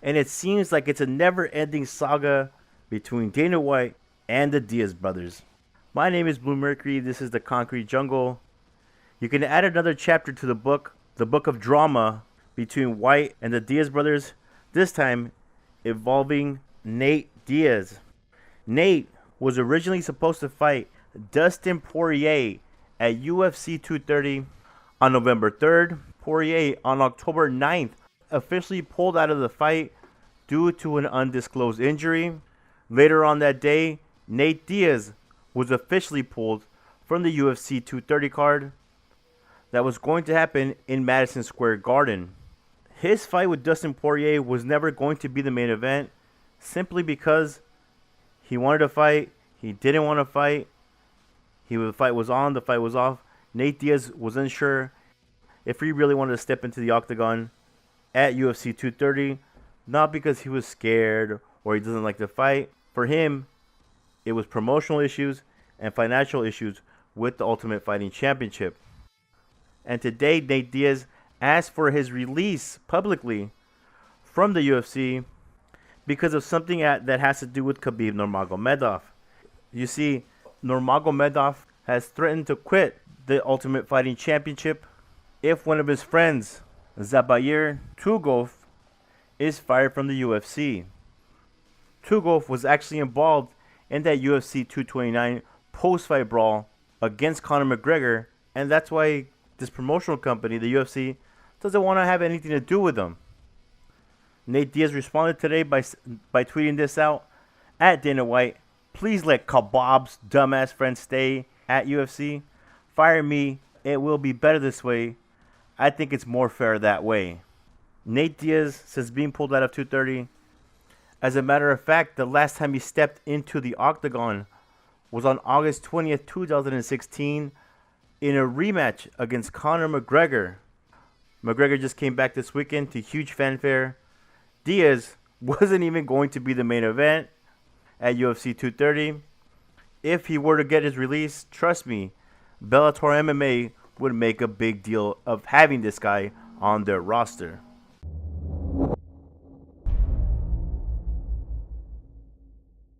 and it seems like it's a never-ending saga between Dana White and the Diaz brothers. My name is Blue Mercury. This is the Concrete Jungle. You can add another chapter to the book of drama between White and the Diaz brothers, this time involving Nate Diaz. Nate was originally supposed to fight Dustin Poirier at UFC 230 on November 3rd. Poirier on October 9th officially pulled out of the fight due to an undisclosed injury. Later on that day, Nate Diaz was officially pulled from the UFC 230 card that was going to happen in Madison Square Garden. His fight with Dustin Poirier was never going to be the main event, simply because he wanted to fight, he didn't want to fight, the fight was on, the fight was off. Nate Diaz was unsure if he really wanted to step into the octagon at UFC 230, not because he was scared or he doesn't like to fight. For him, it was promotional issues and financial issues with the Ultimate Fighting Championship. And today, Nate Diaz asked for his release publicly from the UFC because of something that has to do with Khabib Nurmagomedov. You see, Nurmagomedov has threatened to quit the Ultimate Fighting Championship if one of his friends, Zabair Tukhugov, is fired from the UFC. Tukhugov was actually involved in that UFC 229 post-fight brawl against Conor McGregor, and that's why this promotional company, the UFC, doesn't want to have anything to do with him. Nate Diaz responded today by tweeting this out at Dana White. Please let Khabib's dumbass friend stay at UFC. Fire me. It will be better this way. I think it's more fair that way. Nate Diaz says being pulled out of 230. As a matter of fact, the last time he stepped into the octagon was on August 20th, 2016 in a rematch against Conor McGregor. McGregor just came back this weekend to huge fanfare. Diaz wasn't even going to be the main event at UFC 230. If he were to get his release, trust me, Bellator MMA would make a big deal of having this guy on their roster.